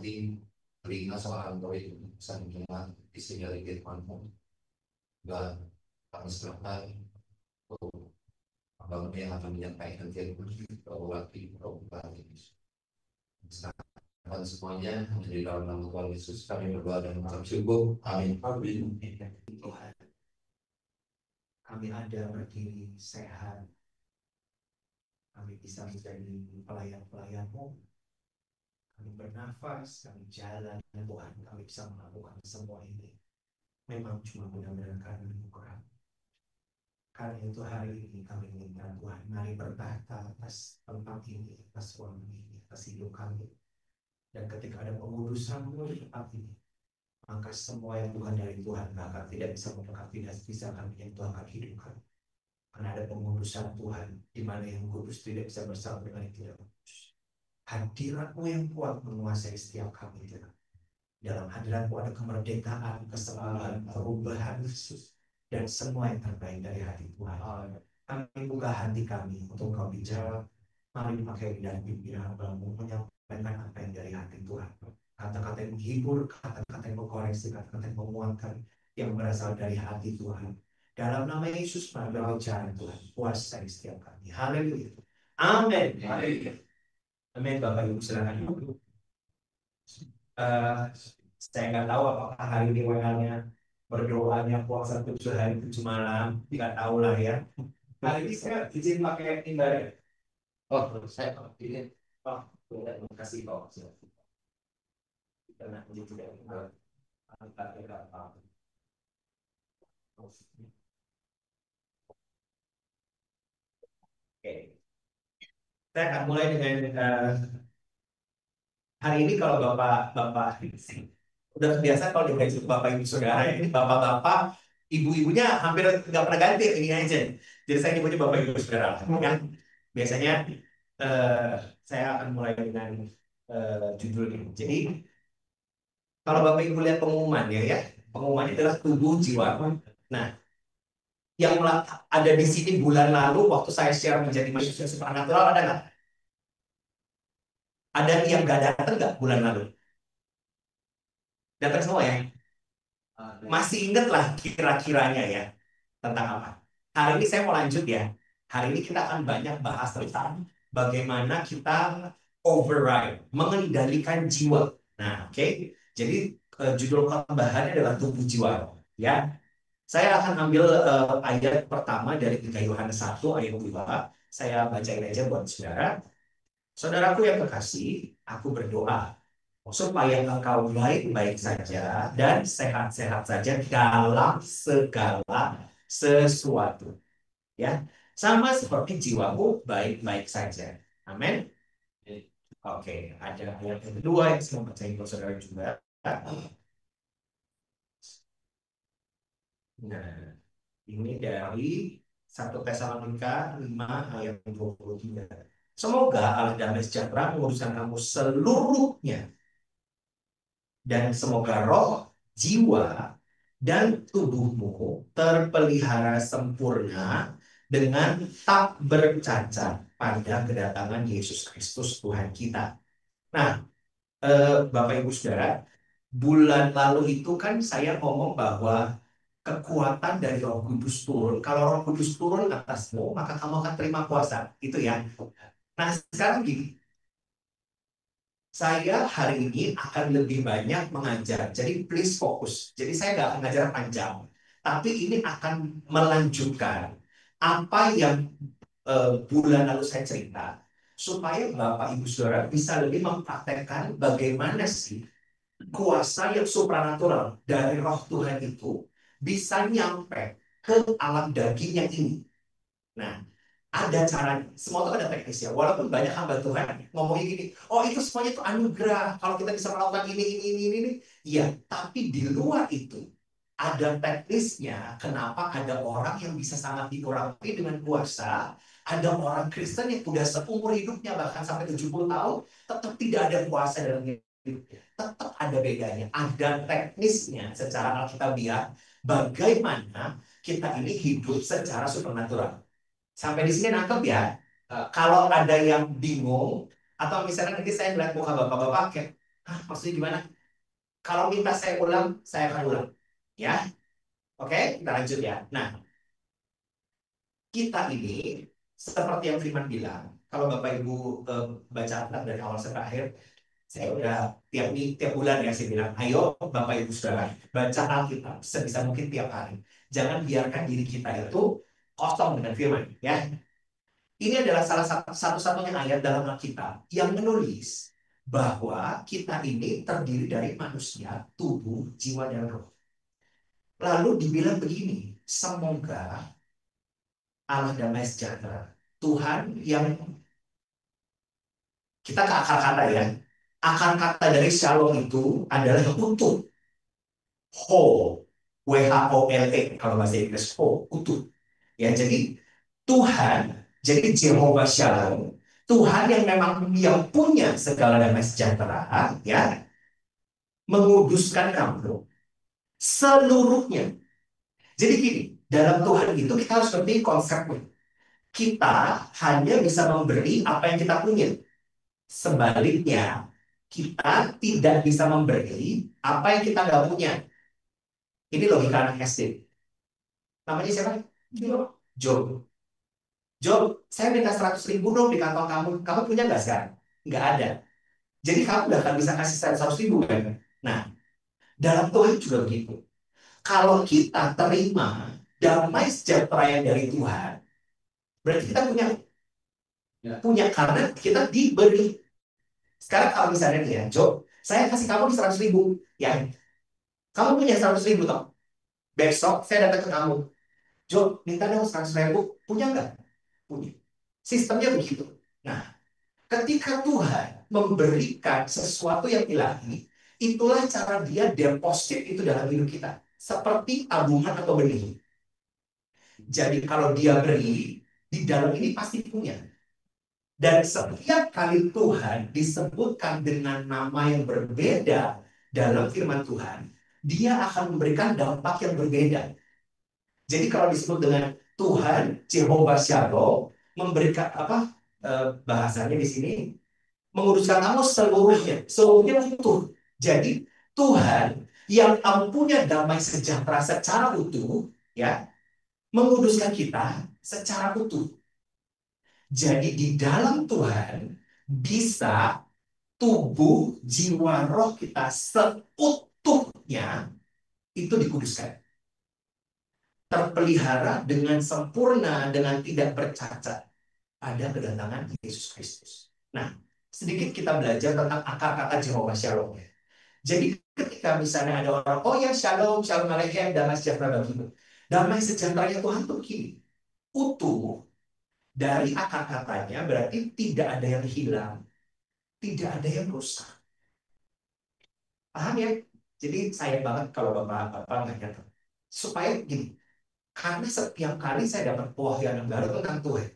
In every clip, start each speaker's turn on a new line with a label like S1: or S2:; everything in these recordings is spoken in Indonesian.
S1: nanti telinga sama Android bisa mendengar isinya lagi temanmu dan kami serahkan untuk abang yang akan menyampaikan bahwa ini selamat semuanya di dalam nama Tuhan Yesus kami berdoa dan mengucap syukur. Amin. Amin.
S2: Tuhan, kami ada berdiri sehat, kami bisa menjadi pelayan-pelayan-Mu, kami bernafas, kami jalan, Tuhan, kami bisa melakukan semua ini. Memang cuma benar-benar karena anugerah. Karena itu hari ini kami minta Tuhan, mari bertahta atas tempat ini, atas ruang ini, atas hidup kami. Dan ketika ada pengudusan-Mu di tempat ini, maka semua yang bukan dari Tuhan bahkan tidak bisa mendekat, tidak bisa kami yang Tuhan akan hidupkan. Karena ada pengudusan Tuhan, di mana yang kudus tidak bisa bersama dengan yang tidak kudus. Hadirat-Mu yang kuat menguasai setiap kami, Tuhan. Dalam hadirat-Mu ada kemerdekaan, kesembuhan, perubahan Yesus, dan semua yang terbaik dari hati Tuhan. Kami buka hati kami untuk Kau bicara. Mari pakai lidah bibir hamba-Mu menyampaikan apa yang dari hati Tuhan. Kata-kata yang menghibur, kata-kata yang mengkoreksi, kata-kata yang menguatkan, yang berasal dari hati Tuhan. Dalam nama Yesus, mari berbicara Tuhan. Kuasai setiap kami. Haleluya. Amin. Amin. Bapak Ibu silakan duduk. Saya nggak tahu apakah hari ini WA-nya berdoanya puasa 7 hari 7 malam, nggak tahu lah ya. Hari ini saya izin pakai timbar. Oh, saya izin. Oh, terima kasih Pak. Karena ini tidak apa. Oke. Saya akan mulai dengan hari ini kalau bapak udah kebiasaan kalau di bapak ibu saudara ini bapak-bapak ibu-ibunya hampir nggak pernah ganti ini aja. Jadi saya nyebutnya bapak ibu saudara. Yang biasanya saya akan mulai dengan judul ini. Jadi kalau bapak ibu lihat pengumumannya ya, pengumumannya adalah tubuh jiwa. Nah, yang ada di sini bulan lalu waktu saya share menjadi manusia supernatural ada nggak? Ada yang nggak datang nggak bulan lalu? Datang semua ya? Masih inget lah kira-kiranya ya tentang apa? Hari ini saya mau lanjut ya. Hari ini kita akan banyak bahas tentang bagaimana kita override, mengendalikan jiwa. Nah, oke. Jadi judul tambahannya adalah tubuh jiwa. Ya, saya akan ambil ayat pertama dari 3 Yohanes 1 ayat 2. Saya bacain aja buat saudara. Saudaraku yang kekasih, aku berdoa supaya engkau baik-baik saja dan sehat-sehat saja dalam segala sesuatu. Ya, sama seperti jiwamu baik-baik saja. Amin. Oke, ada ayat yang kedua yang saya bacain untuk saudara juga. Nah, ini dari 1 Tesalonika 5 ayat 23. Semoga Allah damai sejahtera menguruskan kamu seluruhnya. Dan semoga roh, jiwa, dan tubuhmu terpelihara sempurna dengan tak bercacat pada kedatangan Yesus Kristus Tuhan kita. Nah, Bapak Ibu Saudara, bulan lalu itu kan saya ngomong bahwa kekuatan dari Roh Kudus turun. Kalau Roh Kudus turun atasmu, maka kamu akan terima kuasa. Itu ya. Nah, sekarang gini, saya hari ini akan lebih banyak mengajar. Jadi please fokus. Jadi saya nggak akan ngajar panjang. Tapi ini akan melanjutkan apa yang bulan lalu saya cerita. Supaya Bapak Ibu Saudara bisa lebih mempraktekkan bagaimana sih kuasa yang supranatural dari roh Tuhan itu bisa nyampe ke alam daging yang ini. Nah, ada caranya. Semua itu ada teknisnya. Walaupun banyak hamba Tuhan ngomongin gini, oh itu semuanya itu anugerah. Kalau kita bisa melakukan ini. Iya, tapi di luar itu ada teknisnya. Kenapa ada orang yang bisa sangat diurapi dengan kuasa, ada orang Kristen yang sudah seumur hidupnya bahkan sampai 70 tahun tetap tidak ada kuasa dalam hidupnya. Tetap ada bedanya. Ada teknisnya secara alkitabiah bagaimana kita ini hidup secara supernatural. Sampai di sini nangkep ya. Kalau ada yang bingung atau misalnya nanti saya melihat muka bapak-bapak Hah, maksudnya gimana? Kalau minta saya ulang, saya akan ulang. Ya, oke, kita lanjut ya. Nah, kita ini seperti yang Firman bilang, kalau Bapak Ibu baca Alkitab dari awal sampai akhir, saya udah tiap bulan ya saya bilang, ayo Bapak Ibu Saudara, baca Alkitab sebisa mungkin tiap hari. Jangan biarkan diri kita itu kosong dengan firman, ya. Ini adalah salah satu-satunya ayat dalam Alkitab yang menulis bahwa kita ini terdiri dari manusia, tubuh, jiwa, dan roh. Lalu dibilang begini, semoga Allah damai sejahtera, Tuhan yang kita ke akar kata ya. Akar kata dari shalom itu adalah utuh. Whole. W-H-O-L-E. Kalau bahasa Inggris, whole. Utuh. Ya, jadi Tuhan, jadi Jehovah Shalom, Tuhan yang memang yang punya segala damai sejahtera, ya, menguduskan kamu seluruhnya. Jadi gini, dalam Tuhan itu kita harus ngerti konsepnya. Kita hanya bisa memberi apa yang kita punya. Sebaliknya, kita tidak bisa memberi apa yang kita nggak punya. Ini logika anak SD. Namanya siapa? Job. Job, saya minta 100.000 dong di kantong kamu. Kamu punya nggak sekarang? Nggak ada. Jadi kamu nggak akan bisa kasih saya 100.000 kan? Nah, dalam Tuhan juga begitu. Kalau kita terima damai sejahtera yang dari Tuhan, berarti kita punya. Ya. Punya karena kita diberi. Sekarang kalau misalnya nih ya, Job, saya kasih kamu di 100.000. Ya, kamu punya 100.000 toh. Besok saya datang ke kamu. Job, minta dong 100.000. Punya nggak? Punya. Sistemnya begitu. Nah, ketika Tuhan memberikan sesuatu yang ilahi, itulah cara dia deposit itu dalam hidup kita. Seperti tabungan atau benih. Jadi kalau dia beri, di dalam ini pasti punya. Dan setiap kali Tuhan disebutkan dengan nama yang berbeda dalam firman Tuhan, dia akan memberikan dampak yang berbeda. Jadi kalau disebut dengan Tuhan Jehovah Shalom, memberikan apa bahasanya di sini, menguruskan kamu seluruhnya utuh. Jadi Tuhan yang punya damai sejahtera secara utuh, ya, menguduskan kita secara utuh. Jadi di dalam Tuhan bisa tubuh, jiwa, roh kita seutuhnya itu dikuduskan. Terpelihara dengan sempurna, dengan tidak bercacat pada kedatangan Yesus Kristus. Nah, sedikit kita belajar tentang akar kata Jehovah Shalom. Jadi ketika misalnya ada orang, oh ya Shalom, Shalom Aleichem, damai sejahtera bagimu. Damai sejahtera Tuhan tuh begini, utuh. Dari akar katanya berarti tidak ada yang hilang, tidak ada yang rusak. Paham ya? Jadi sayang banget kalau bapak-bapak nggak nyata. Supaya gini, karena setiap kali saya dapat pewahyuan baru tentang Tuhan,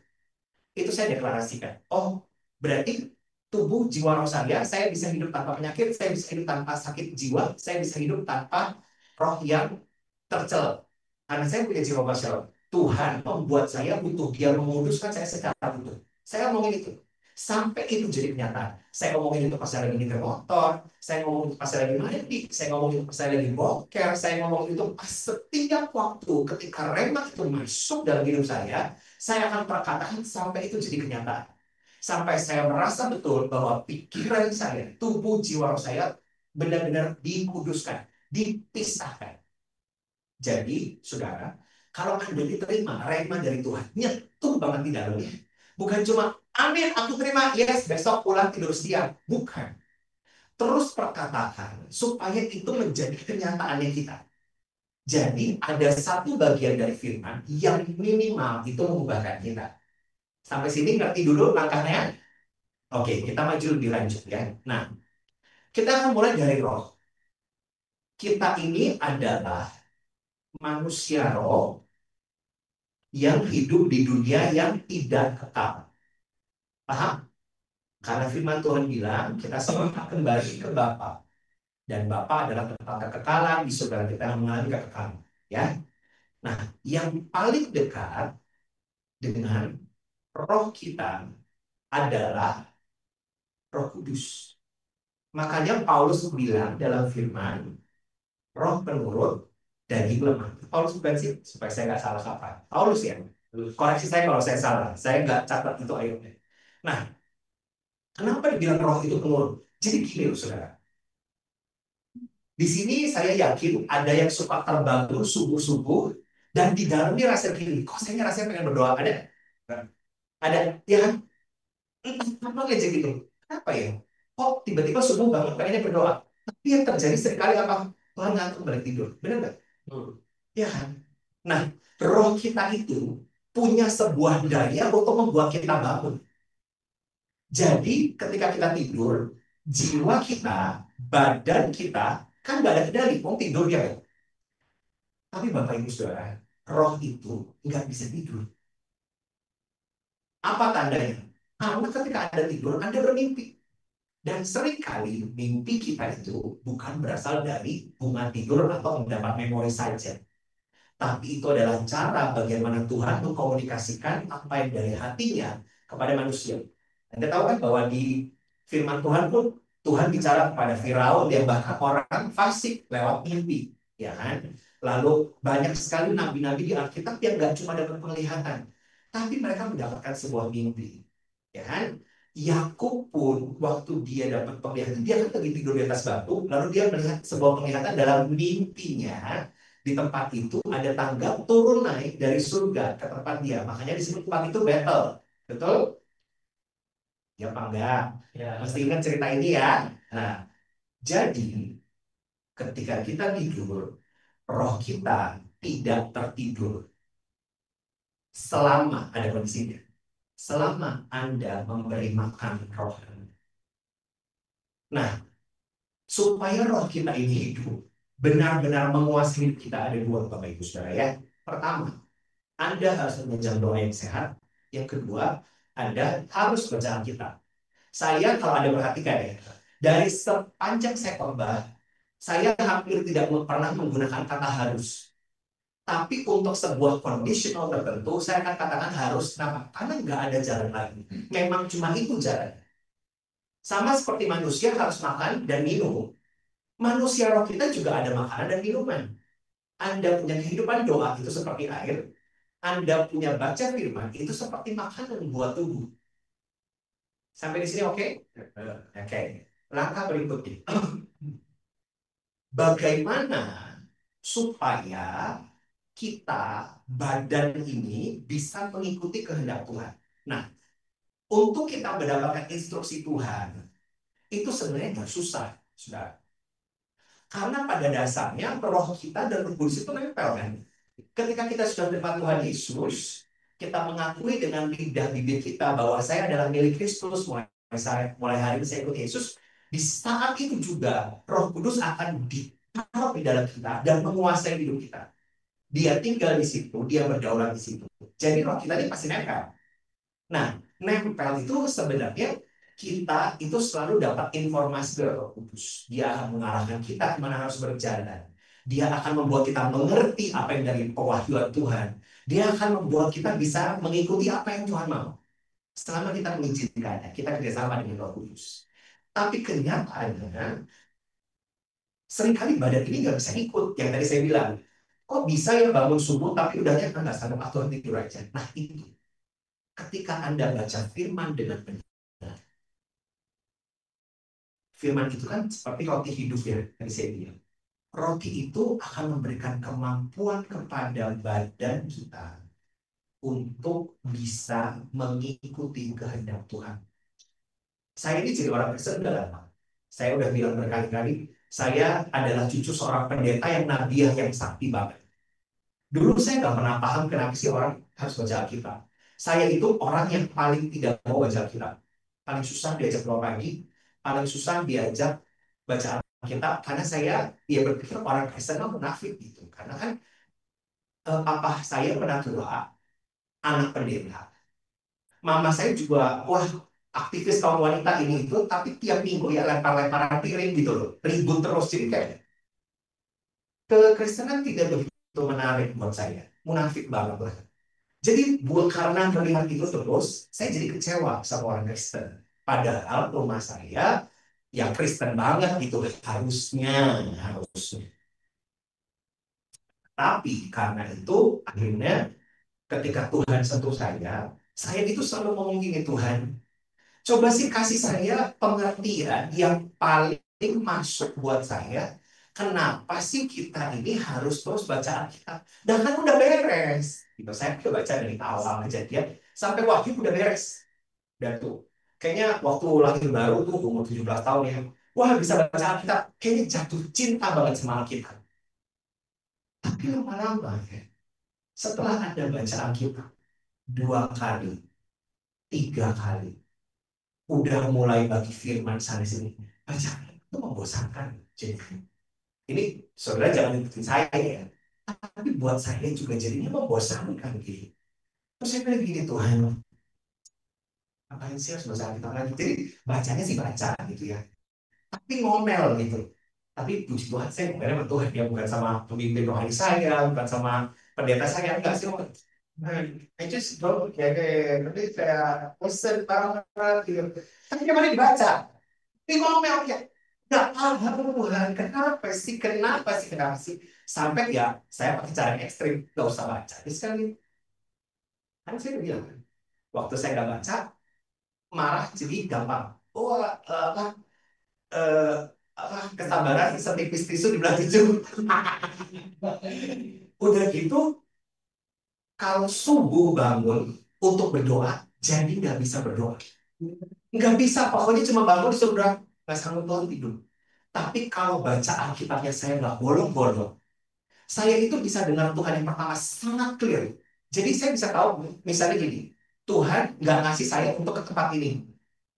S2: itu saya deklarasikan. Oh, berarti tubuh, jiwa, roh saya bisa hidup tanpa penyakit, saya bisa hidup tanpa sakit jiwa, saya bisa hidup tanpa roh yang tercela. Karena saya punya jiwa Shalom. Tuhan membuat saya butuh, dia menguduskan saya secara butuh. Saya ngomongin itu. Sampai itu jadi kenyataan. Saya ngomongin itu pas saya lagi nyetir motor, saya ngomongin itu pas saya lagi mandi, saya ngomongin itu pas saya lagi boker, saya ngomongin itu pas setiap waktu ketika rema itu masuk dalam hidup saya akan perkatakan sampai itu jadi kenyataan. Sampai saya merasa betul bahwa pikiran saya, tubuh, jiwa roh saya benar-benar dikuduskan, dipisahkan. Jadi, saudara, kalau Anda diterima rema dari Tuhan, nyetuh banget di dalamnya. Bukan cuma, amin, aku terima, yes, besok pulang tidur siang. Bukan. Terus perkatakan, supaya itu menjadi kenyataannya kita. Jadi, ada satu bagian dari firman yang minimal itu mengubahkan kita. Sampai sini ngerti dulu langkahnya? Oke, kita maju lebih lanjut ya. Nah, kita akan mulai dari roh. Kita ini adalah manusia roh yang hidup di dunia yang tidak kekal. Paham? Karena firman Tuhan bilang kita semua kembali ke Bapa. Dan Bapa adalah tempat kekekalan, di surga kita yang mengalami kekekalan. Ya. Nah, yang paling dekat dengan roh kita adalah Roh Kudus. Makanya Paulus bilang dalam firman, roh penurut, daging lemah. Paulus bukan sih, supaya saya nggak salah kaprah. Paulus ya, koreksi saya kalau saya salah. Saya nggak catat itu ayatnya. Nah, kenapa dibilang roh itu penurut? Jadi gini loh saudara. Di sini saya yakin ada yang suka terbangun subuh-subuh dan di dalamnya rasa gini, kok saya rasanya pengen berdoa? Ada, ya kan? Apa aja gitu. Kenapa ya? Kok tiba-tiba subuh bangun pengennya berdoa? Tapi yang terjadi seringkali apa? Tuhan ngantuk balik tidur. Benar nggak? Ya kan? Nah, roh kita itu punya sebuah daya untuk membuat kita bangun. Jadi ketika kita tidur, jiwa kita, badan kita, kan nggak ada kendali, mau tidur ya kan? Tapi Bapak Ibu Saudara, roh itu nggak bisa tidur. Apa tandanya? Karena ketika Anda tidur, Anda bermimpi. Dan seringkali mimpi kita itu bukan berasal dari bunga tidur atau mendapat memori saja. Tapi itu adalah cara bagaimana Tuhan mengkomunikasikan apa yang dari hatinya kepada manusia. Anda tahu kan bahwa di firman Tuhan pun Tuhan bicara kepada Firaun yang bahkan orang fasik lewat mimpi, ya kan? Lalu banyak sekali nabi-nabi di Alkitab yang nggak cuma dapat penglihatan, tapi mereka mendapatkan sebuah mimpi, ya kan? Yakub pun waktu dia dapat penglihatan, dia kan lagi tidur di atas batu, lalu dia melihat sebuah penglihatan dalam mimpinya. Di tempat itu ada tangga turun naik dari surga ke tempat dia. Makanya disebut tempat itu Bethel. Betul? Ya apa enggak? Ya. Mesti ingat cerita ini ya. Nah, jadi ketika kita tidur, roh kita tidak tertidur selama ada kondisinya. Selama Anda memberi makan roh. Nah, supaya roh kita ini hidup, benar-benar menguasai hidup kita ada dua Bapak Ibu Saudara ya. Pertama, Anda harus mengejar doa yang sehat. Yang kedua, Anda harus baca Alkitab. Saya kalau Anda perhatikan ya, dari sepanjang saya khotbah, saya hampir tidak pernah menggunakan kata harus. Tapi untuk sebuah conditional tertentu, saya akan katakan harus. Kenapa? Karena nggak ada jalan lain. Memang cuma itu jalan. Sama seperti manusia harus makan dan minum. Manusia roh kita juga ada makanan dan minuman. Anda punya kehidupan doa itu seperti air. Anda punya baca firman itu seperti makanan buat tubuh. Sampai di sini oke? Oke. Langkah berikutnya. Bagaimana supaya kita, badan ini bisa mengikuti kehendak Tuhan. Nah, untuk kita mendapatkan instruksi Tuhan, itu sebenarnya nggak susah, saudara. Karena pada dasarnya roh kita dan roh kudus itu nempel kan. Ketika kita sudah depan Tuhan Yesus, kita mengakui dengan lidah bibir kita bahwa saya adalah milik Kristus, mulai hari ini saya ikut Yesus. Di saat itu juga Roh Kudus akan ditaruh di dalam kita dan menguasai hidup kita. Dia tinggal di situ, dia berdaulat di situ. Jadi roh kita ini pasti nempel. Nah, nempel itu sebenarnya kita itu selalu dapat informasi dari Roh Kudus. Dia akan mengarahkan kita kemana harus berjalan. Dia akan membuat kita mengerti apa yang dari pewahyuan Tuhan. Dia akan membuat kita bisa mengikuti apa yang Tuhan mau. Selama kita mengizinkannya, kita kerjasama dengan Roh Kudus. Tapi kenyataannya, seringkali badan ini nggak bisa ikut. Yang tadi saya bilang, kok bisa ya bangun subuh tapi udahnya kan nggak sanggup atau tidur aja. Nah itu, ketika Anda baca firman dengan benar, firman itu kan seperti roti hidup ya, tadi saya bilang. Roti itu akan memberikan kemampuan kepada badan kita untuk bisa mengikuti kehendak Tuhan. Saya ini jadi orang Kristen udah lama. Saya udah bilang berkali-kali, saya adalah cucu seorang pendeta yang nabiah yang sakti banget. Dulu saya nggak pernah paham kenapa sih orang harus baca Alkitab. Saya itu orang yang paling tidak mau baca Alkitab. Paling susah diajak doa pagi, paling susah diajak baca Alkitab, karena saya ya berpikir orang Kristen itu munafik gitu. Karena kan papa saya pernah tua, anak pendeta. Mama saya juga, wah aktivis kaum wanita ini itu, tapi tiap minggu ya lempar-lemparan piring gitu loh. Ribut terus, jadi kayak kekristenan tidak begitu menarik buat saya. Munafik banget lah. Jadi buat karena melihat itu terus, saya jadi kecewa sama orang Kristen. Padahal rumah saya Ya Kristen banget gitu harusnya. Tapi karena itu akhirnya ketika Tuhan sentuh saya itu selalu ngomong gini, Tuhan, coba sih kasih saya pengertian yang paling masuk buat saya. Kenapa sih kita ini harus terus baca Alkitab? Dan kan udah beres. Gitu. Saya udah baca dari awal kejadian sampai Wahyu udah beres. Dan tuh, kayaknya waktu lahir baru tuh umur 17 tahun ya. Wah bisa baca Alkitab. Kayaknya jatuh cinta banget sama Alkitab. Tapi lama-lama ya, setelah Anda baca Alkitab 2 kali, 3 kali, udah mulai bagi firman sana sini, bacaan itu membosankan. Jadi ini saudara jangan ikutin saya ya, tapi buat saya juga jadinya membosankan gitu. Terus saya bilang gini, Tuhan, ngapain sih harus baca Alkitab lagi? Jadi bacanya sih baca gitu ya, tapi ngomel gitu. Tapi puji Tuhan saya ngomelnya sama Tuhan ya, bukan sama pemimpin rohani saya, bukan sama pendeta saya, enggak sih. I just don't kayak nanti saya bosen banget gitu. Tapi kemarin dibaca, ini ngomel ya. Nggak paham Tuhan, kenapa sih? Sampai ya saya pakai cara yang ekstrim, nggak usah baca. Jadi sekali, kan saya udah bilang, waktu saya nggak baca, marah jadi gampang. Oh, eh, kesabaran setipis tisu di belah tujuh. Udah gitu, kalau subuh bangun untuk berdoa, jadi nggak bisa berdoa. Nggak bisa, pokoknya cuma bangun disuruh udah nggak sanggup bangun tidur. Tapi kalau baca Alkitabnya saya nggak bolong-bolong, saya itu bisa dengar Tuhan yang pertama sangat clear. Jadi saya bisa tahu, misalnya gini, Tuhan nggak ngasih saya untuk ke tempat ini.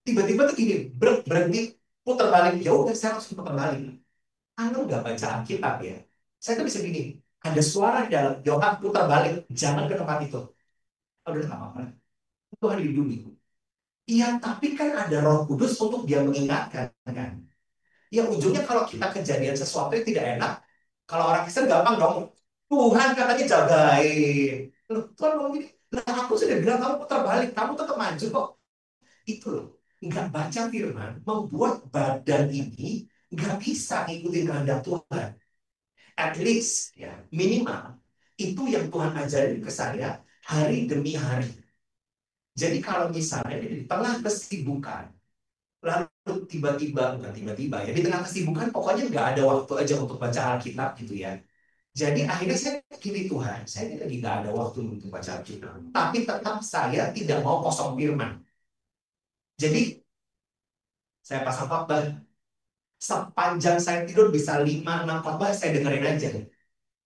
S2: Tiba-tiba tuh gini, berhenti, putar balik. Ya udah, saya langsung putar balik. Kalau nggak baca Alkitab ya, saya tuh bisa gini, ada suara di dalam, Yohan putar balik, jangan ke tempat itu. Oh, udah nggak apa-apa, Tuhan dilindungi. Iya, tapi kan ada Roh Kudus untuk dia mengingatkan kan. Ya ujungnya kalau kita kejadian sesuatu yang tidak enak, kalau orang Kristen gampang dong. Tuhan katanya jagain. Loh, Tuhan ngomong gini, lah aku sudah bilang kamu putar balik, kamu tetap maju kok. Itu loh, nggak baca firman, membuat badan ini nggak bisa ngikutin kehendak Tuhan. At least, ya minimal, itu yang Tuhan ajarin ke saya hari demi hari. Jadi kalau misalnya di tengah kesibukan, lalu tiba-tiba, bukan tiba-tiba ya, di tengah kesibukan pokoknya nggak ada waktu aja untuk baca Alkitab gitu ya. Jadi akhirnya saya pilih Tuhan, saya lagi nggak ada waktu untuk baca Alkitab. Tapi tetap saya tidak mau kosong firman. Jadi saya pasang khotbah, sepanjang saya tidur bisa 5-6 khotbah saya dengerin aja.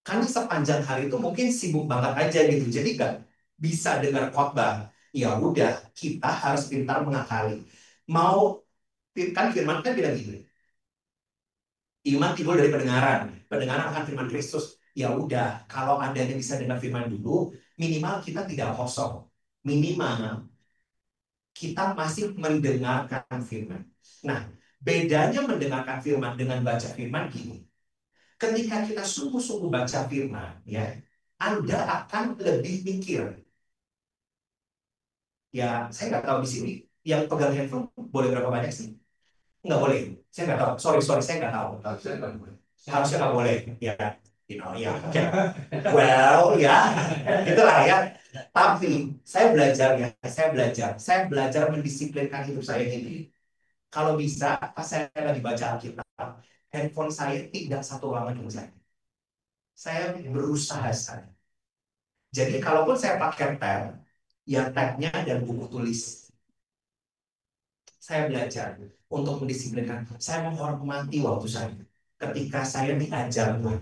S2: Karena sepanjang hari itu mungkin sibuk banget aja gitu. Jadi kan bisa dengar khotbah. Ya udah, kita harus pintar mengakali. Mau kan firman kan bilang gitu. Iman timbul dari pendengaran. Pendengaran akan firman Kristus. Ya udah, kalau Anda yang bisa dengar firman dulu, minimal kita tidak kosong. Minimal kita masih mendengarkan firman. Nah, bedanya mendengarkan firman dengan baca firman gini. Ketika kita sungguh-sungguh baca firman, ya, Anda akan lebih mikir. Ya, saya nggak tahu di sini yang pegang handphone boleh berapa banyak sih? Nggak boleh. Saya nggak tahu. Sorry, saya nggak tahu. Harusnya nggak boleh. Ya, ya. Okay. Well, ya, itulah ya. Tapi saya belajar mendisiplinkan hidup saya ini. Kalau bisa, pas saya lagi baca Alkitab, handphone saya tidak satu ruangan dengan saya. Saya berusaha saya. Jadi kalaupun saya pakai tab, ya tabnya dan buku tulis. Saya belajar untuk mendisiplinkan. Saya menghormati waktu saya ketika saya diajar Tuhan.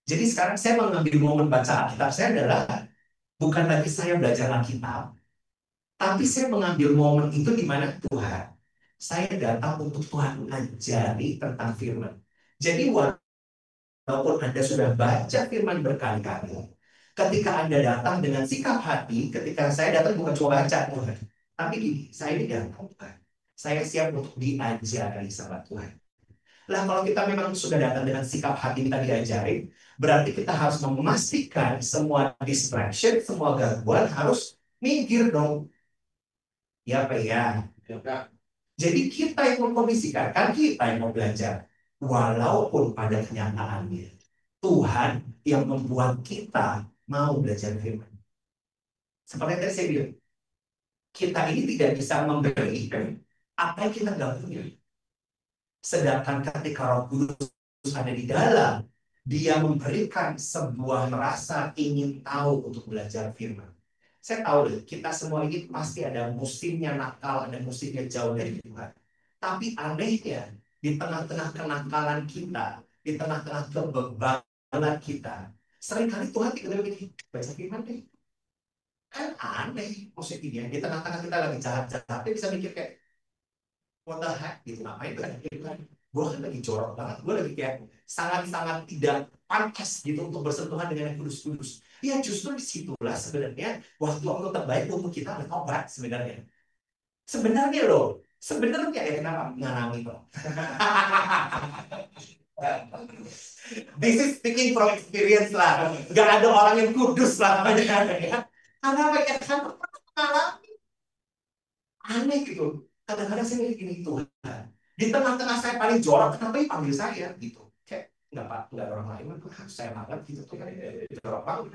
S2: Jadi sekarang saya mengambil momen baca Alkitab saya adalah bukan lagi saya belajar Alkitab, tapi saya mengambil momen itu di mana Tuhan, saya datang untuk Tuhan ajari tentang firman. Jadi walaupun Anda sudah baca firman berkali-kali, ketika Anda datang dengan sikap hati, ketika saya datang bukan cuma baca Tuhan, tapi gini, saya ini datang Tuhan. Saya siap untuk diajari sama Tuhan. Lah kalau kita memang sudah datang dengan sikap hati kita diajarin, berarti kita harus memastikan semua distraction, semua gangguan harus minggir dong. Ya Pak ya.
S3: Jadi kita yang mengkondisikan, kan kita yang mau belajar. Walaupun pada kenyataannya, Tuhan yang membuat kita mau belajar firman. Seperti yang tadi saya bilang, kita ini tidak bisa memberikan apa yang kita nggak punya. Sedangkan ketika Roh Kudus ada di dalam, dia memberikan sebuah rasa ingin tahu untuk belajar firman. Saya tahu kita semua ini pasti ada musimnya nakal, ada musimnya jauh dari Tuhan. Tapi anehnya, di tengah-tengah kenakalan kita, di tengah-tengah kebebalan kita, seringkali Tuhan tidak begini, baca firman deh. Kan aneh maksudnya, di tengah-tengah kita lagi jahat-jahat, dia bisa mikir kayak, what the heck, gitu, ngapain tuh ada firman? Gue kan lagi jorok banget, gue lagi kayak sangat-sangat tidak pantas gitu untuk bersentuhan dengan yang kudus-kudus. Ya justru disitulah sebenarnya waktu-waktu terbaik untuk kita bertobat sebenarnya. Sebenarnya loh, sebenarnya ya kenapa ngalami kok. This is speaking from experience lah. Gak ada orang yang kudus lah. Karena mereka kan pernah mengalami aneh gitu. Kadang-kadang saya mikir gini, Tuhan, di tengah-tengah saya paling jorok, kenapa dia panggil saya gitu? Kayak nggak pak, nggak orang lain, saya banget gitu tuh kan jorok banget.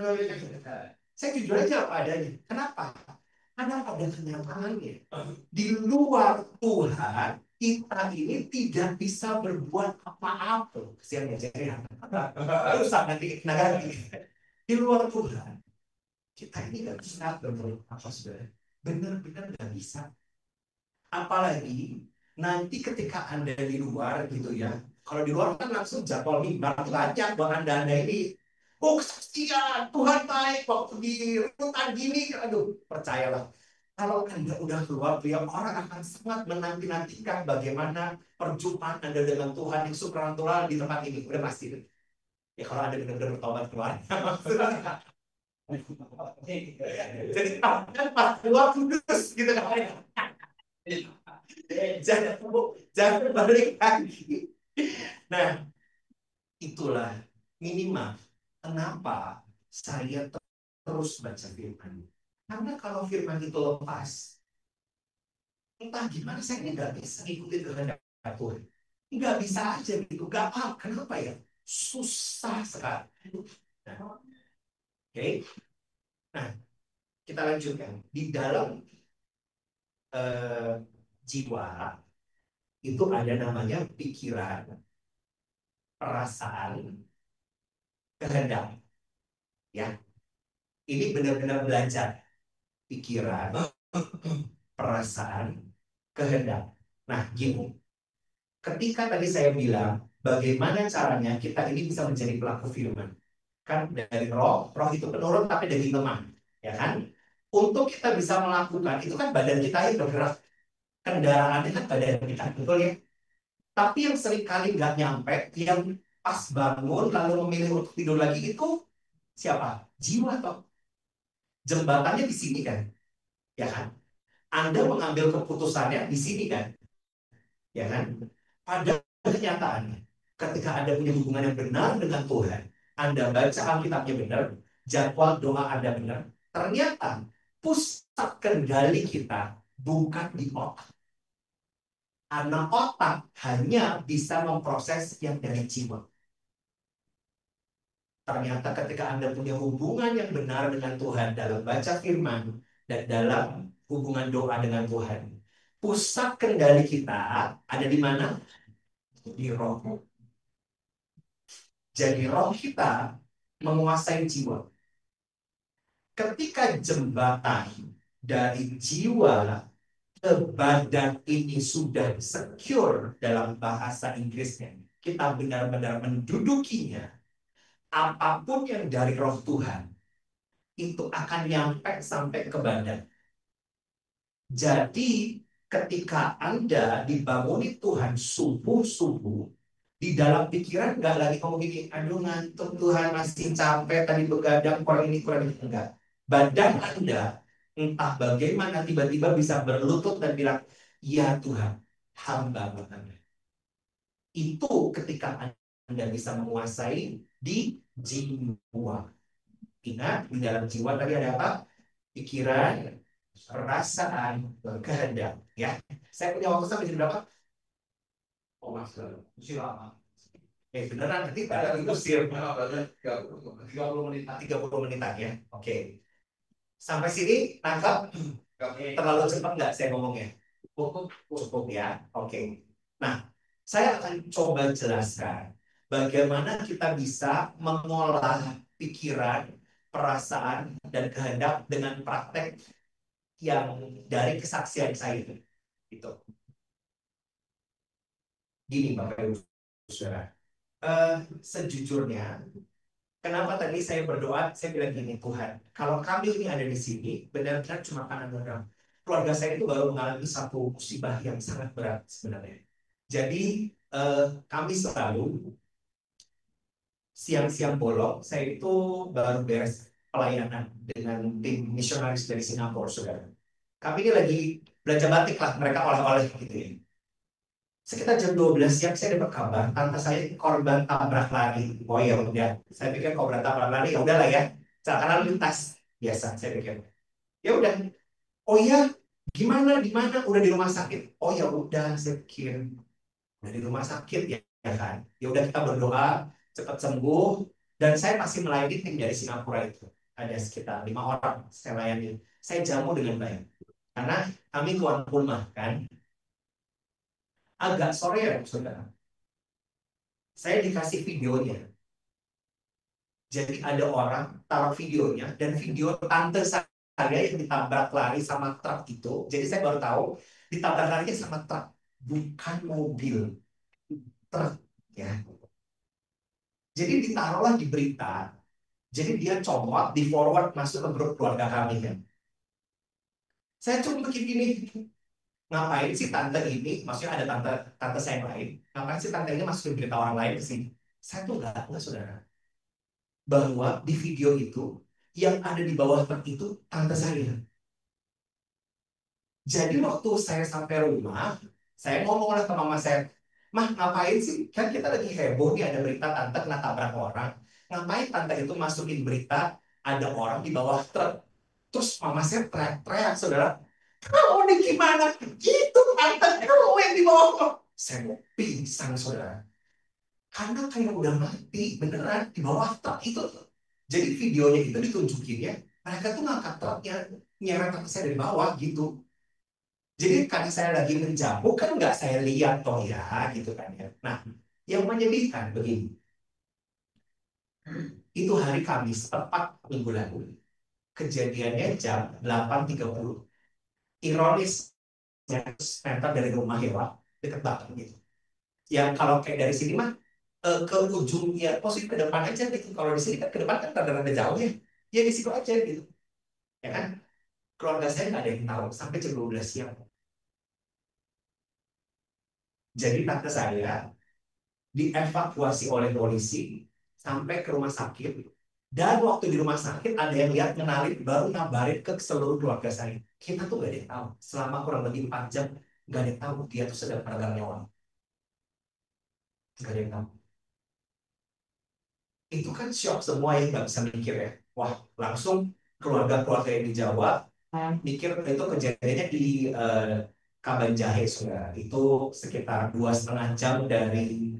S3: Saya jujur aja apa adanya. Kenapa? Karena pada kenyataannya di luar Tuhan kita ini tidak bisa berbuat apa-apa. Kesian ya jadi rusak nanti negara ini. Di luar Tuhan kita ini nggak bisa berbuat apa sebenarnya. Benar-benar nggak bisa. Apalagi nanti ketika Anda di luar gitu ya. Kalau di luar kan langsung jadwal mimbar banyak buat Anda ini. Oh kesaksian, Tuhan baik waktu di rutan gini. Aduh, percayalah. Kalau Anda udah keluar, ya orang akan sangat menanti-nantikan bagaimana perjumpaan Anda dengan Tuhan yang supranatural di tempat ini. Udah pasti. Ya kalau Anda benar-benar bertobat keluar. Jadi kan pas keluar kudus gitu kan. Jangan balik lagi. Nah, itulah minimal kenapa saya terus baca firman. Karena kalau firman itu lepas, entah gimana saya ini nggak bisa ikutin kehendak Tuhan. Nggak bisa aja gitu. Nggak paham. Kenapa ya? Susah sekali. Nah, oke. Nah, kita lanjutkan. Di dalam jiwa itu ada namanya pikiran, perasaan, kehendak. Ya, ini benar-benar belajar pikiran, perasaan, kehendak. Nah, gini, ketika tadi saya bilang bagaimana caranya kita ini bisa menjadi pelaku firman, kan dari roh itu penurun tapi dari lemah, ya kan? Untuk kita bisa melakukan itu kan badan kita yang bergerak, kendaraannya kan badan kita, betul ya? Tapi yang seringkali nggak nyampe, yang pas bangun lalu memilih untuk tidur lagi itu siapa? Jiwa toh. Jembatannya di sini kan, ya kan? Anda mengambil keputusannya di sini kan, ya kan? Pada kenyataannya, ketika Anda punya hubungan yang benar dengan Tuhan, Anda baca Alkitabnya benar, jadwal doa Anda benar, ternyata pusat kendali kita bukan di otak. Karena otak hanya bisa memproses yang dari jiwa. Ternyata ketika Anda punya hubungan yang benar dengan Tuhan dalam baca firman dan dalam hubungan doa dengan Tuhan, pusat kendali kita ada di mana? Di roh. Jadi roh kita menguasai jiwa. Ketika jembatan dari jiwa ke badan ini sudah secure dalam bahasa Inggrisnya, kita benar-benar mendudukinya, apapun yang dari roh Tuhan itu akan nyampe sampai ke badan. Jadi ketika Anda dibanguni Tuhan subuh-subuh, di dalam pikiran nggak lagi ngomong gini, aduh ngantuk Tuhan masih capek tadi begadang kurang ini kurang ini, enggak. Badan Anda entah bagaimana tiba-tiba bisa berlutut dan bilang, ya Tuhan, hamba Anda. Itu ketika Anda bisa menguasai di jiwa. Ingat, di dalam jiwa tadi ada apa? Pikiran, perasaan, kehendak. Ya, saya punya waktu sampai jam berapa?
S1: Oh, Mas, masih lama.
S3: Beneran nanti pada diusir.
S1: 30 menit.
S3: 30 menitan ya. Oke. Sampai sini nangkap? Terlalu cepat nggak saya ngomongnya? Cukup ya. Oke. Nah, saya akan coba jelaskan bagaimana kita bisa mengolah pikiran, perasaan, dan kehendak dengan praktek yang dari kesaksian saya itu. Gitu. Gini Bapak Ibu Saudara. Sejujurnya, kenapa tadi saya berdoa, saya bilang gini, Tuhan, kalau kami ini ada di sini, benar-benar cuma kanan orang. Keluarga saya itu baru mengalami satu musibah yang sangat berat sebenarnya. Jadi, kami selalu siang-siang bolong, saya itu baru beres pelayanan dengan tim misionaris dari Singapura, saudara. Kami ini lagi belanja batik lah, mereka oleh-oleh gitu ya. Sekitar jam 12 siang saya dapat kabar tante saya korban tabrak lari. Oh ya udah, saya pikir korban tabrak lari ya udahlah ya, kecelakaan lalu lintas biasa saya pikir. Ya udah, oh iya, gimana di mana? Udah di rumah sakit. Oh ya udah, saya pikir udah di rumah sakit ya, ya kan. Ya udah kita berdoa cepat sembuh dan saya masih melayani tim dari Singapura itu. Ada sekitar 5 orang saya layani. Saya jamu dengan baik karena kami tuan rumah kan. Agak sore ya saudara. Saya dikasih videonya. Jadi ada orang taruh videonya dan video tante saya yang ditabrak lari sama truk itu. Jadi saya baru tahu ditabrak larinya sama truk, bukan mobil, truk ya. Jadi ditaruhlah di berita. Jadi dia comot, di forward masuk ke grup keluarga kami kan. Saya cuma mikir gini, ngapain sih tante ini? Maksudnya ada tante tante saya yang lain. Ngapain sih tante ini masukin berita orang lain ke sini? Saya tuh nggak saudara. Bahwa di video itu yang ada di bawah truk itu tante saya. Jadi waktu saya sampai rumah, saya ngomong lah ke mama saya, Mah ngapain sih? Kan kita lagi heboh nih ada berita tante kena tabrak orang. Ngapain tante itu masukin berita ada orang di bawah truk? Terus mama saya teriak-teriak, saudara. Kamu nih gimana? Gitu tante, kamu yang di bawah truk. Saya mau pingsan, saudara. Karena kayak udah mati, beneran di bawah truk itu. Jadi videonya itu ditunjukin ya, mereka tuh ngangkat truknya, nyeret truk saya dari bawah gitu. Jadi kan saya lagi menjamu kan nggak saya lihat toh ya gitu kan ya. Nah, yang menyedihkan begini, itu hari Kamis tepat minggu lalu. Kejadiannya jam 8.30. Ironis, 100 meter dari rumah Hewa, dekat banget gitu. Yang kalau kayak dari sini mah ke ujung ya posisi ke depan aja gitu. Kalau di sini kan ke depan kan rada-rada jauh ya. Ya di situ aja gitu. Ya kan? Keluarga saya nggak ada yang tahu sampai jam 12 siang. Jadi tante saya dievakuasi oleh polisi sampai ke rumah sakit. Dan waktu di rumah sakit ada yang lihat mengalir baru ngabarin ke seluruh keluarga saya. Kita tuh gak ada yang tahu. Selama kurang lebih 4 jam gak ada yang tahu dia tuh sedang meninggal nyawa. Gak ada yang tahu. Itu kan shock semua yang nggak bisa mikir ya. Wah langsung keluarga-keluarga yang di Jawa mikir itu kejadiannya di Kabanjahe sudah. Itu sekitar 2,5 jam dari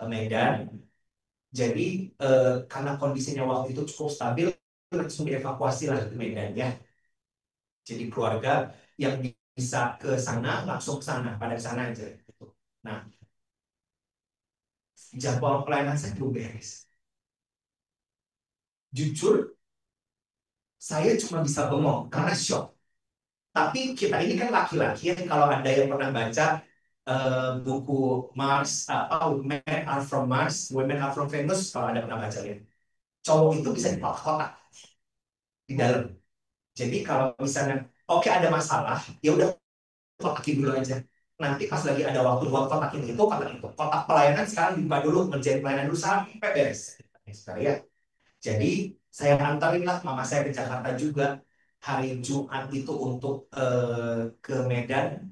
S3: Medan. Jadi karena kondisinya waktu itu cukup stabil, langsung dievakuasi lah ke Medan ya. Jadi keluarga yang bisa ke sana langsung ke sana, pada ke sana aja. Nah, jadwal pelayanan saya belum beres. Jujur, saya cuma bisa bengong karena shock. Tapi kita ini kan laki-laki ya, kalau ada yang pernah baca buku Mars, Men Are From Mars, Women Are From Venus, kalau ada pernah baca ya. Cowok itu bisa di kotak di dalam. Jadi kalau misalnya oke ada masalah, ya udah kotakin dulu aja. Nanti pas lagi ada waktu buat kotakin itu, kotak itu. Kotak pelayanan sekarang dibuka dulu, ngerjain pelayanan dulu sampai beres. Sekali ya. Jadi saya antarin lah mama saya ke Jakarta juga hari Jumat itu untuk ke Medan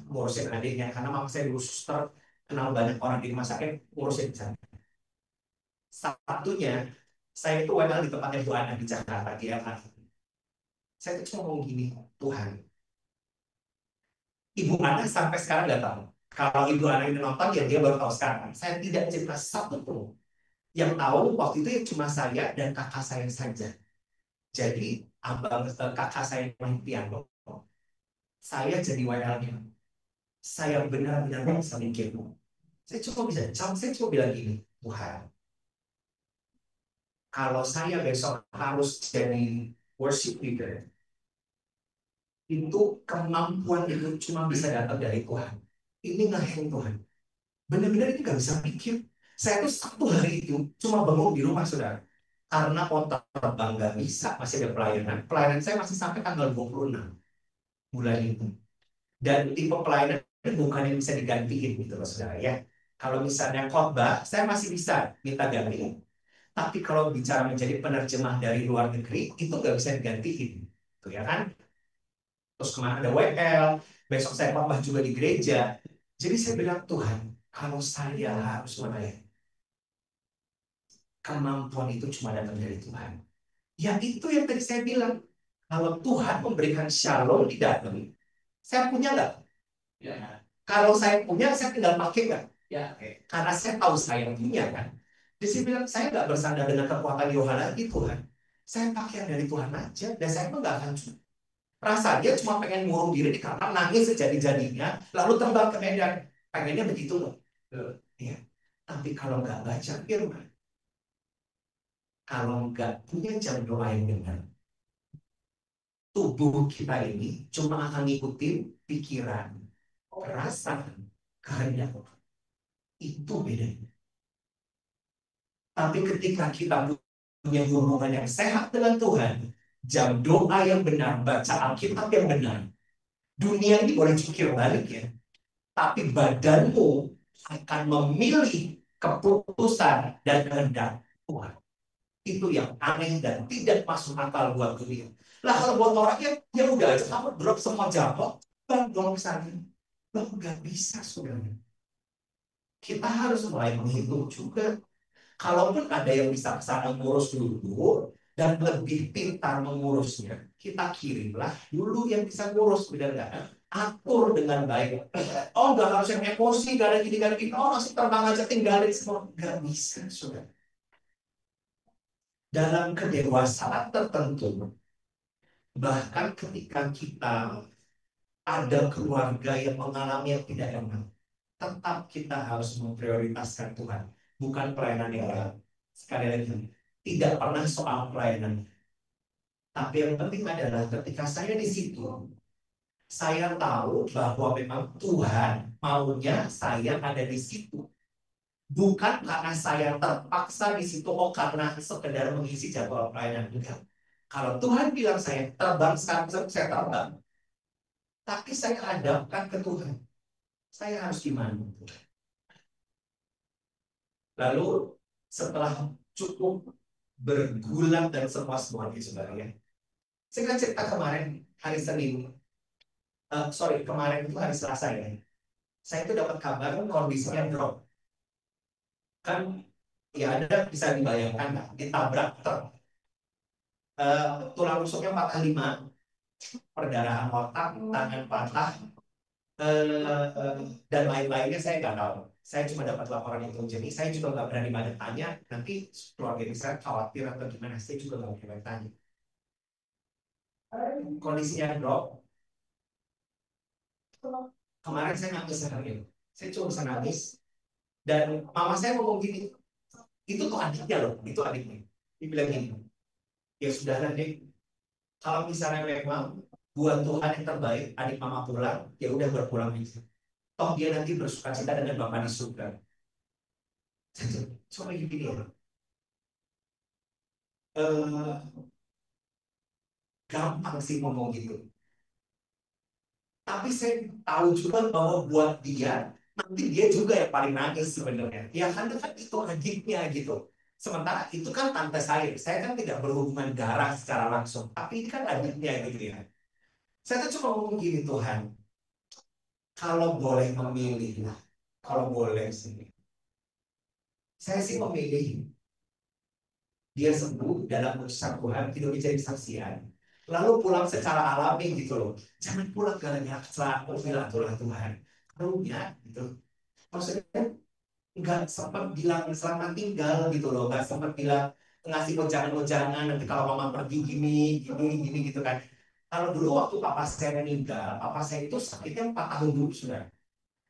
S3: ngurusin adiknya karena mama saya dulu suster kenal banyak orang di rumah sakit ngurusin di sana. Sabtunya saya itu WL di tempatnya Bu Ana di Jakarta di LA. Saya tuh cuma ngomong gini, Tuhan, Ibu Ana sampai sekarang nggak tahu. Kalau Ibu Ana ini nonton, ya dia baru tahu sekarang. Saya tidak cerita satu pun. Yang tahu waktu itu ya cuma saya dan kakak saya saja. Jadi kakak saya main piano, saya jadi WL-nya. Saya benar-benar bisa mikir. Saya cuma bilang gini, Tuhan, kalau saya besok harus jadi worship leader, itu kemampuan itu cuma bisa datang dari Tuhan. Ini ngeheng Tuhan. Benar-benar ini nggak bisa pikir. Saya tuh satu hari itu cuma bangun di rumah, saudara. Karena otak terbang nggak bisa, masih ada pelayanan. Pelayanan saya masih sampai tanggal 26 bulan ini. Dan tipe pelayanan bukan yang bisa digantiin gitu loh, saudara ya. Kalau misalnya khotbah, saya masih bisa minta ganti. Tapi kalau bicara menjadi penerjemah dari luar negeri, itu nggak bisa digantiin. Tuh ya kan? Terus kemarin ada WL, besok saya khotbah juga di gereja. Jadi saya bilang, Tuhan, kalau saya harus melayani, kemampuan itu cuma datang dari Tuhan. Ya itu yang tadi saya bilang. Kalau Tuhan memberikan shalom di dalam, saya punya nggak? Ya. Kalau saya punya, saya tinggal pakai nggak? Ya. Karena saya tahu saya punya kan. Jadi saya bilang, saya nggak bersandar dengan kekuatan Yohana lagi Tuhan. Saya pakai yang dari Tuhan aja, dan saya pun nggak akan cukup. Rasanya cuma pengen ngurung diri di kamar, nangis sejadi-jadinya, lalu terbang ke Medan. Pengennya begitu loh. Ya. Tapi kalau nggak baca firman, kalau nggak punya jam doa yang benar, tubuh kita ini cuma akan ngikutin pikiran, perasaan, kehendak. Itu bedanya. Tapi ketika kita punya hubungan yang sehat dengan Tuhan, jam doa yang benar, baca Alkitab yang benar, dunia ini boleh jungkir balik ya, tapi badanmu akan memilih keputusan dan kehendak Tuhan. Itu yang aneh dan tidak masuk akal buat dunia. Lah kalau buat orang ya udah aja kamu drop semua jawab, bang dong misalnya. Lah nggak bisa saudara. Kita harus mulai menghitung juga. Kalaupun ada yang bisa kesana ngurus dulu dan lebih pintar mengurusnya, kita kirimlah dulu yang bisa ngurus, benar nggak? Atur dengan baik. Oh nggak harus yang emosi, nggak ada gini, nggak ada gini. Oh masih terbang aja, tinggalin semua. Nggak bisa saudara. Dalam kedewasaan tertentu, bahkan ketika kita ada keluarga yang mengalami yang tidak enak, tetap kita harus memprioritaskan Tuhan, bukan pelayanan yang lain. Sekali lagi, tidak pernah soal pelayanan. Tapi yang penting adalah ketika saya di situ, saya tahu bahwa memang Tuhan maunya saya ada di situ. Bukan karena saya terpaksa di situ, oh karena sekedar mengisi jadwal pelayanan. Enggak. Kalau Tuhan bilang saya terbang sekarang, saya terbang. Tapi saya hadapkan ke Tuhan. Saya harus gimana? Lalu setelah cukup bergulat dan semuanya sebenarnya. Saya kan cerita kemarin hari Senin. Kemarin itu hari Selasa ya. Saya itu dapat kabar kondisinya drop. Kan ya ada bisa dibayangkan lah, ditabrak truk. Tulang rusuknya 45, perdarahan otak, tangan patah, dan lain-lainnya saya nggak tahu. Saya cuma dapat laporan itu, jadi saya juga nggak berani banyak tanya. Nanti keluarga saya khawatir atau gimana, saya juga nggak berani tanya. Kondisinya drop. Kemarin saya nangis seharian. Saya cuma bisa nangis. Dan mama saya ngomong gini, itu tuh adiknya loh, itu adiknya. Dia bilang gini, ya sudah deh, kalau misalnya memang buat Tuhan yang terbaik, adik mama pulang, ya udah berpulang aja. Toh dia nanti bersuka cita dengan Bapa di surga. Cuma gini loh. Gampang sih ngomong gitu. Tapi saya tahu juga bahwa buat dia, nanti dia juga yang paling nangis sebenarnya. Ya kan itu adiknya gitu. Sementara itu kan tante saya kan tidak berhubungan darah secara langsung. Tapi ini kan adiknya gitu ya. Saya tuh cuma ngomong gini, Tuhan, kalau boleh memilih, kalau boleh sih, saya sih memilih dia sembuh dalam urusan Tuhan, tidak menjadi saksian. lalu pulang secara alami gitu loh. Jangan pulang gara-gara kesalahan Tuhan. Karunia gitu. Maksudnya nggak sempat bilang selamat tinggal gitu loh, nggak sempat bilang ngasih wejangan-wejangan nanti kalau mama pergi gini, gini, gini gitu kan. Kalau dulu waktu papa saya meninggal, papa saya itu sakitnya 4 tahun dulu sudah.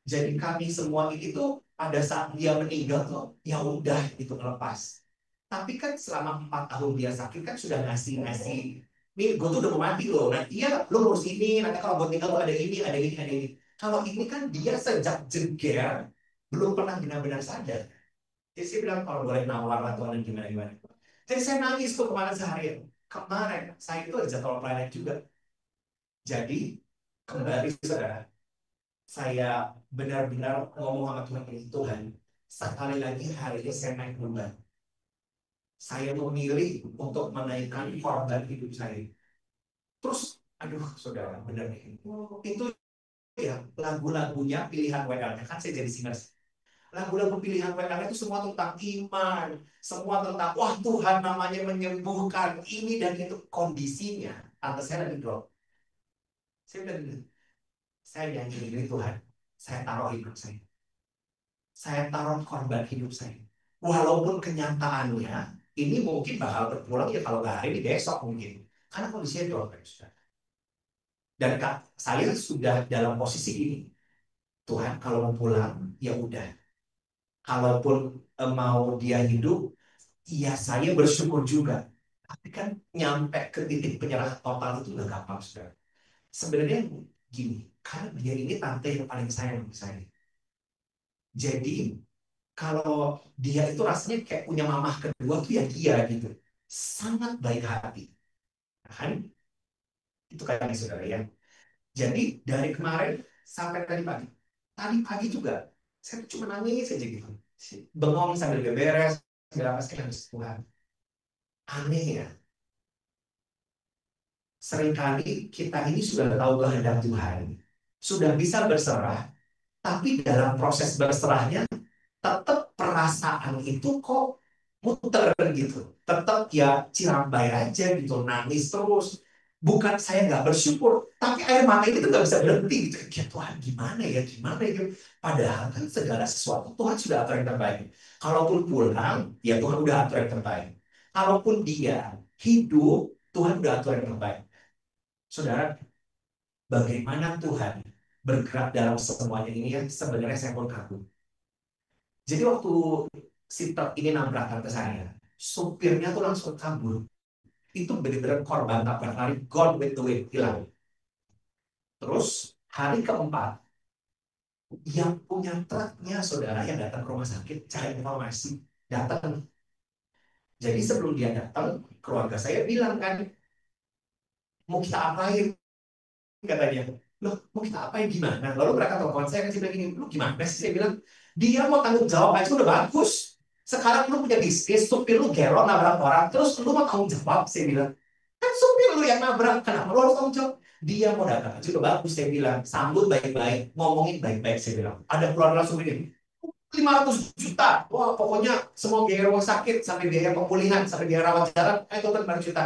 S3: Jadi kami semua itu pada saat dia meninggal tuh ya udah gitu ngelepas. Tapi kan selama 4 tahun dia sakit kan sudah ngasih-ngasih. Nih gue tuh udah mau mati loh. Nanti ya lo ngurus ini. Nanti kalau gue tinggal tuh ada ini, ada ini, ada ini. Kalau ini kan dia sejak jeger belum pernah benar-benar sadar. Jadi saya bilang kalau boleh nawar lah Tuhan gimana-gimana. Jadi saya nangis tuh kemarin seharian. Kemarin saya itu ada jadwal planet juga. Jadi kembali saudara, saya benar-benar ngomong sama Tuhan ini, Tuhan, sekali lagi hari ini saya naik beban. Saya memilih untuk menaikkan korban hidup saya. Terus, aduh, saudara, benar nih. Itu ya lagu-lagunya pilihan WL-nya kan saya jadi singer. Lagu-lagu pilihan WL itu semua tentang iman, semua tentang wah Tuhan namanya menyembuhkan ini dan itu kondisinya. Tante saya lagi drop. Saya bilang, saya nyanyi ini Tuhan, saya taruh hidup saya. Saya taruh korban hidup saya. Walaupun kenyataannya ini mungkin bakal berpulang ya kalau nggak hari ini besok mungkin. Karena kondisinya drop kan sudah. Dan saya sudah dalam posisi ini. Tuhan kalau mau pulang ya udah. Kalaupun mau dia hidup, ya saya bersyukur juga. Tapi kan nyampe ke titik penyerahan total itu udah gampang sudah. Sebenarnya gini, karena dia ini tante yang paling sayang sama saya. Jadi kalau dia itu rasanya kayak punya mamah kedua tuh ya dia gitu. Sangat baik hati. Kan? Itu kayak saudara ya. Jadi dari kemarin sampai tadi pagi. Tadi pagi juga saya tuh cuma nangis aja gitu. Bengong sambil beberes, segala macam Tuhan. Aneh ya. Seringkali kita ini sudah tahu kehendak Tuhan, sudah bisa berserah, tapi dalam proses berserahnya tetap perasaan itu kok muter gitu. Tetap ya cirambai aja gitu, nangis terus. Bukan saya nggak bersyukur, tapi air mata itu nggak bisa berhenti gitu. Ya Tuhan gimana ya. Padahal kan segala sesuatu Tuhan sudah atur yang terbaik. Kalaupun pulang, ya Tuhan udah atur yang terbaik. Kalaupun dia hidup, Tuhan udah atur yang terbaik. Saudara, bagaimana Tuhan bergerak dalam semuanya ini yang sebenarnya saya pun kagum. Jadi waktu si truk ini nabrakan ke saya, supirnya tuh langsung kabur. Itu benar-benar korban tabrak lari, gone with the wind, hilang. Terus hari keempat, yang punya truknya saudara yang datang ke rumah sakit cari informasi, datang. Jadi sebelum dia datang, keluarga saya bilang kan, mau kita apain? Katanya, loh mau kita apain gimana? Lalu mereka telepon saya kan, saya bilang gini, lu gimana sih? Saya bilang, dia mau tanggung jawab aja udah bagus. Sekarang lu punya bisnis, supir lu gerok nabrak orang, terus lu mau tanggung jawab? Saya bilang, kan supir lu yang nabrak, kenapa lu harus tanggung jawab? Dia mau datang aja udah bagus, saya bilang. Sambut baik-baik, ngomongin baik-baik, saya bilang. Ada keluar langsung ini, 500 juta. Wah, pokoknya semua biaya rumah sakit, sampai biaya pemulihan, sampai biaya rawat jalan, total 500 juta.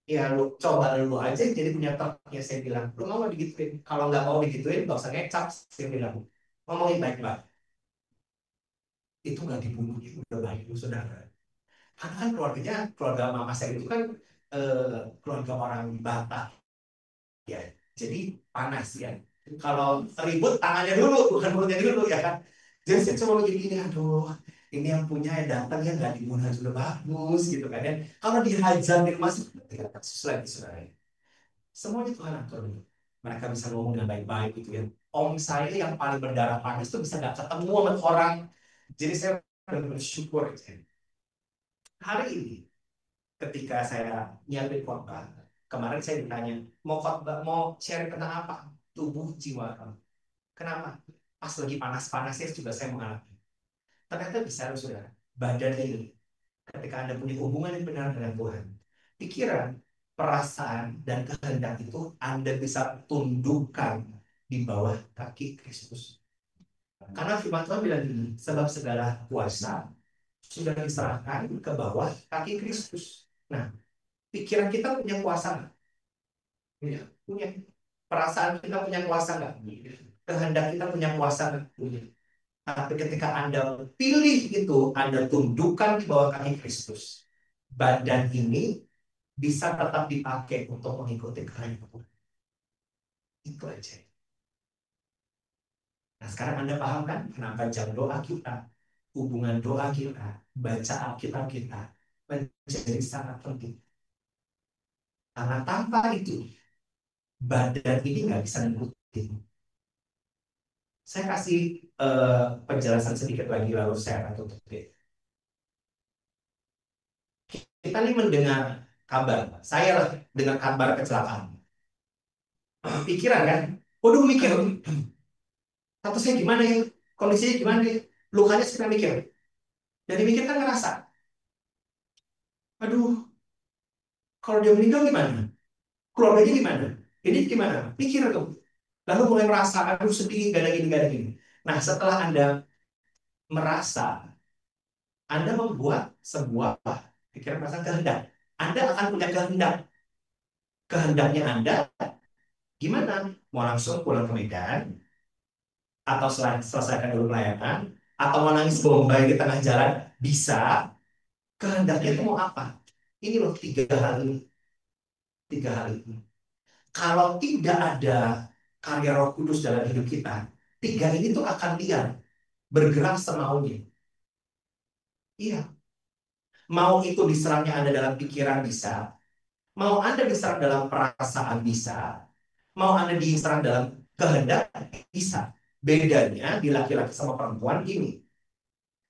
S3: Ya lu coba lu aja jadi punya truknya, saya bilang. Lu mau digituin? Kalau nggak mau digituin, nggak usah ngecap, saya bilang. Ngomongin baik-baik. Itu nggak dibunuh, itu udah baik, lu saudara. Karena kan keluarganya, keluarga mama saya itu kan keluarga orang Batak. Ya, jadi panas ya. Kalau ribut tangannya dulu, bukan mulutnya dulu ya kan. Jadi saya cuma begini, ini aduh, ini yang punya yang datang ya nggak dibunuh sudah bagus gitu kan ya. Kalau dihajar di rumah tidak kasus lagi saudara. Semuanya Tuhan atur. Mereka bisa ngomong dengan baik-baik gitu ya. Om saya yang paling berdarah panas itu bisa nggak ketemu sama orang. Jadi saya bersyukur. Hari ini ketika saya nyiapin khotbah, kemarin saya ditanya, mau khotbah, mau share tentang apa? Tubuh jiwa kamu. Kenapa? Pas lagi panas-panasnya juga saya mengalami. Ternyata bisa saudara, badan ini ketika Anda punya hubungan yang benar dengan Tuhan, pikiran, perasaan, dan kehendak itu Anda bisa tundukkan di bawah kaki Kristus. Karena firman Tuhan bilang gini, sebab segala kuasa sudah diserahkan ke bawah kaki Kristus. Nah, pikiran kita punya kuasa. Punya. Perasaan kita punya kuasa nggak? Kehendak kita punya kuasa nggak? Punya. Tapi ketika Anda pilih itu, Anda tundukkan di bawah kaki Kristus. Badan ini bisa tetap dipakai untuk mengikuti kehendak. Itu aja. Nah, sekarang Anda paham kan kenapa jam doa kita, hubungan doa kita, baca Alkitab kita menjadi sangat penting. Karena tanpa itu, badan ini nggak bisa ngikutin. Saya kasih penjelasan sedikit lagi lalu saya akan tutup. Kita nih mendengar kabar, saya lah dengar kabar kecelakaan. Pikiran kan, waduh mikir, statusnya gimana ya, kondisinya gimana ya, lukanya segera mikir. Jadi mikir kan ngerasa, aduh, kalau dia meninggal gimana? Keluarganya gimana? Ini gimana? Pikir tuh. Lalu mulai merasa, aduh sedih, gak ada gini, gak ada gini. Nah, setelah Anda merasa, Anda membuat sebuah pikiran perasaan kehendak. Anda akan punya kehendak. Kehendaknya Anda gimana? Mau langsung pulang ke Medan, atau selesaikan dulu pelayanan, atau mau nangis bombay di tengah jalan, bisa. Kehendaknya itu mau apa? Ini loh tiga hal ini. Tiga hal ini. Kalau tidak ada karya Roh Kudus dalam hidup kita, tiga ini tuh akan liar, bergerak semaunya. Iya. Mau itu diserangnya Anda dalam pikiran bisa, mau Anda diserang dalam perasaan bisa, mau Anda diserang dalam kehendak bisa. Bedanya di laki-laki sama perempuan ini.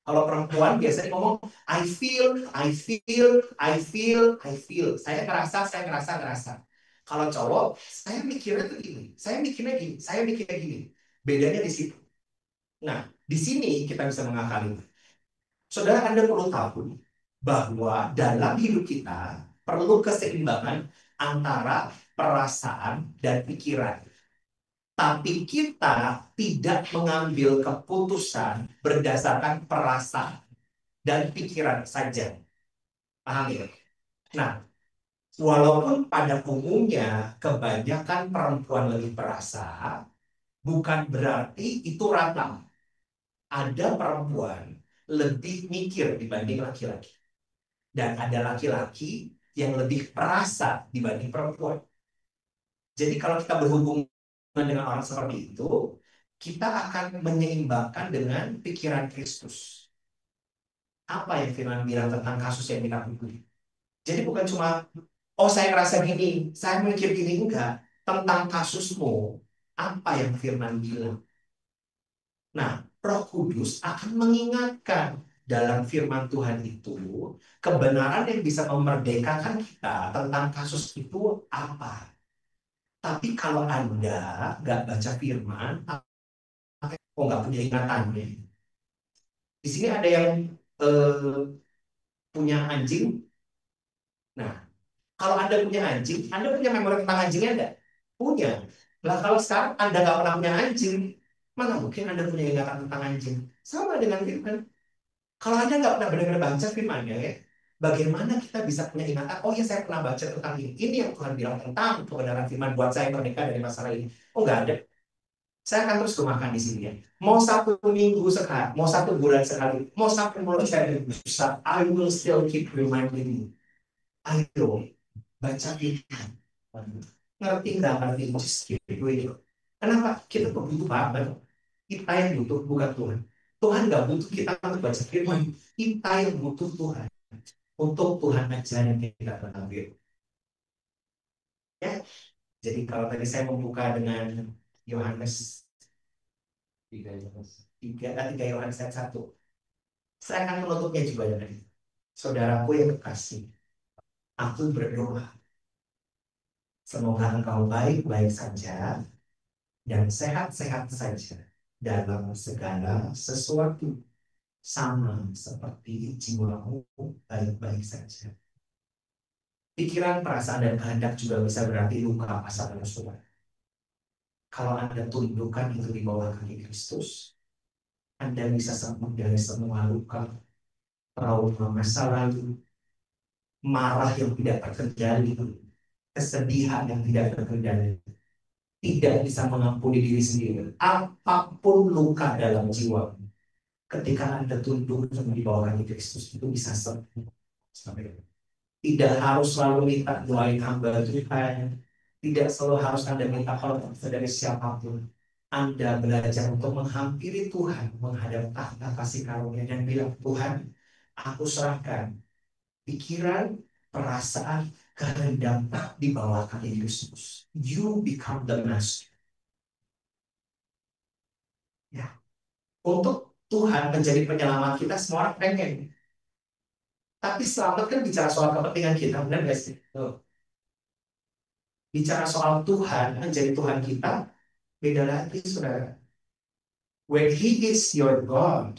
S3: Kalau perempuan biasanya ngomong I feel, I feel, I feel, I feel. Saya ngerasa, saya ngerasa, ngerasa. Kalau cowok, saya mikirnya tuh gini, saya mikirnya gini, saya mikirnya gini. Bedanya di situ. Nah, di sini kita bisa mengakali. Saudara, Anda perlu tahu bahwa dalam hidup kita perlu keseimbangan antara perasaan dan pikiran. Tapi kita tidak mengambil keputusan berdasarkan perasaan dan pikiran saja. Paham ya? Nah, walaupun pada umumnya kebanyakan perempuan lebih perasa, bukan berarti itu rata. Ada perempuan lebih mikir dibanding laki-laki. Dan ada laki-laki yang lebih perasa dibanding perempuan. Jadi kalau kita berhubungan dengan orang seperti itu, kita akan menyeimbangkan dengan pikiran Kristus. Apa yang Firman bilang tentang kasus yang kita hubungi? Jadi bukan cuma, oh saya ngerasa gini, saya mikir gini, enggak. Tentang kasusmu, apa yang Firman bilang? Nah, Roh Kudus akan mengingatkan dalam firman Tuhan itu, kebenaran yang bisa memerdekakan kita tentang kasus itu apa. Tapi kalau Anda nggak baca firman, oh nggak punya ingatannya. Di sini ada yang punya anjing. Nah, kalau Anda punya anjing, Anda punya memori tentang anjingnya enggak? Punya. Lah kalau sekarang Anda nggak pernah punya anjing, mana mungkin Anda punya ingatan tentang anjing? Sama dengan firman. Kalau Anda nggak pernah benar-benar baca firman-Nya, ya, bagaimana kita bisa punya ingatan? Oh ya, saya pernah baca tentang ini. Ini yang Tuhan bilang tentang kebenaran firman buat saya merdeka dari masalah ini. Oh nggak ada. Saya akan terus makan di sini ya. Mau 1 minggu sekali, mau 1 bulan sekali, mau 1 bulan saya bisa. I will still keep reminding you. Ayo baca firman. Ngerti nggak ngerti? Just keep doing it. Kenapa? Kita tuh butuh banget. Kita yang butuh, bukan Tuhan. Tuhan nggak butuh kita untuk baca firman. Kita yang butuh Tuhan. Untuk Tuhan ajarin kita tentang firman. Ya. Jadi kalau tadi saya membuka dengan Yohanes 3 Yohanes 1. Saya akan menutupnya juga dengan itu. Saudaraku yang kekasih, aku berdoa. Semoga engkau baik-baik saja dan sehat-sehat saja dalam segala sesuatu, sama seperti jiwamu baik-baik saja. Pikiran, perasaan, dan kehendak juga bisa berarti luka pasal saudara. Kalau Anda tundukkan itu di bawah kaki Kristus, Anda bisa sembuh dari semua luka, trauma masa lalu, marah yang tidak terkendali,
S2: kesedihan yang tidak terkendali, tidak bisa mengampuni diri sendiri, apapun luka dalam jiwa, ketika Anda tunduk di bawah kaki Kristus, itu bisa sembuh. Tidak harus selalu minta doain hamba Tuhan, tidak selalu harus Anda minta tolong dari siapapun. Anda belajar untuk menghampiri Tuhan, menghadap tahta kasih karunia dan bilang, Tuhan, aku serahkan pikiran, perasaan, kehendak di bawah kaki Kristus. You become the master. Ya. Untuk Tuhan menjadi penyelamat kita, semua orang pengen. Tapi selamat kan bicara soal kepentingan kita, benar nggak sih? Bicara soal Tuhan, menjadi Tuhan kita, beda lagi, saudara. When He is your God,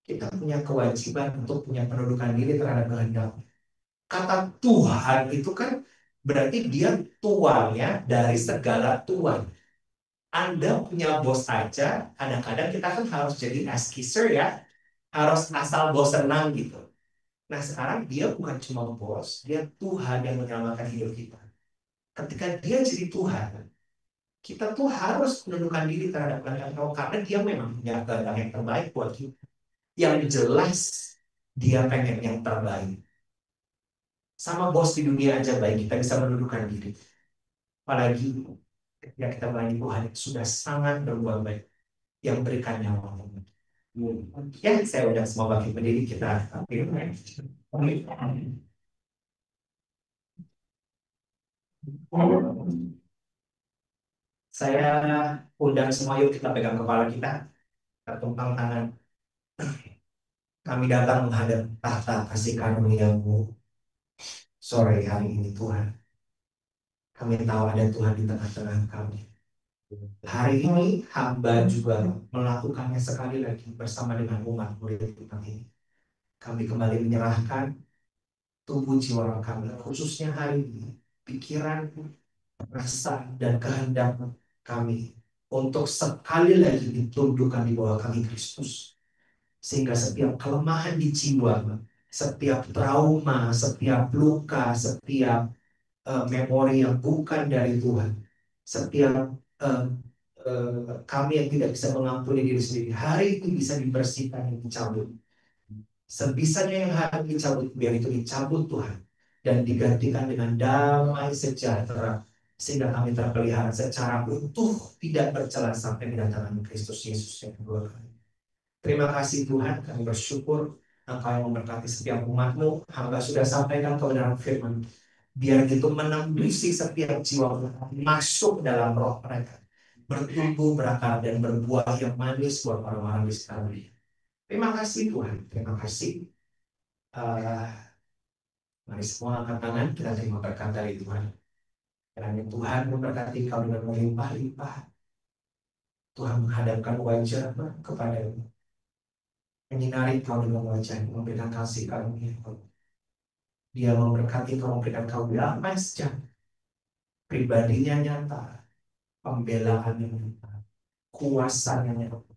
S2: kita punya kewajiban untuk punya pendudukan diri terhadap kehendak. Kata Tuhan itu kan berarti dia tuannya dari segala tuan. Anda punya bos aja, kadang-kadang kita kan harus jadi ass kisser ya, harus asal bos senang gitu. Nah sekarang dia bukan cuma bos, dia Tuhan yang menyelamatkan hidup kita. Ketika dia jadi Tuhan, kita tuh harus menundukkan diri terhadap kehendak Allah karena dia memang punya kehendak yang terbaik buat kita. Yang jelas dia pengen yang terbaik. Sama bos di dunia aja baik, kita bisa menundukkan diri. Apalagi ketika kita melayani Tuhan sudah sangat berbuat baik, yang berikan nyawa. Ya, saya udah semua bagi pendiri kita. Saya undang semua, yuk kita pegang kepala kita tumpang tangan. Kami datang menghadap tahta kasih karunia-Mu sore hari ini Tuhan. Kami tahu ada Tuhan di tengah-tengah kami. Hari ini hamba juga melakukannya sekali lagi bersama dengan umat murid Tuhan ini. Kami kembali menyerahkan tubuh jiwa kami, khususnya hari ini, pikiran, rasa, dan kehendak kami untuk sekali lagi ditundukkan di bawah kaki Kristus. Sehingga setiap kelemahan di jiwa, setiap trauma, setiap luka, setiap memori yang bukan dari Tuhan, setiap kami yang tidak bisa mengampuni diri sendiri, hari ini bisa dibersihkan dan dicabut. Sebisanya yang hari ini dicabut, biar itu dicabut Tuhan dan digantikan dengan damai sejahtera, sehingga kami terpelihara secara utuh, tidak bercela sampai kedatangan Kristus Yesus yang kedua kali. Terima kasih Tuhan, kami bersyukur Engkau yang memberkati setiap umat-Mu. Hamba sudah sampaikan kebenaran firman, biar itu menembusi setiap jiwa masuk dalam roh mereka, bertumbuh, berakar, dan berbuah yang manis buat orang-orang di sekitarnya. Terima kasih Tuhan, terima kasih. Mari semua angkat tangan, kita terima berkat dari Tuhan. Kiranya Tuhan memberkati kau dengan melimpah-limpah. Tuhan menghadapkan wajah kepada-Mu, menyinari kau dengan wajah, memberikan kasih karunia. Dia memberkati kau, memberikan kau damai sejahtera, pribadinya nyata, pembelaannya nyata, kuasanya nyata,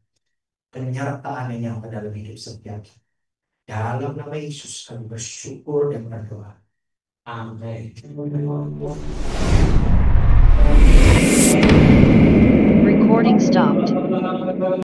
S2: penyertaannya nyata dalam hidup setiap kita. Dalam nama Yesus kami bersyukur dan berdoa. Amin.
S4: Recording stopped.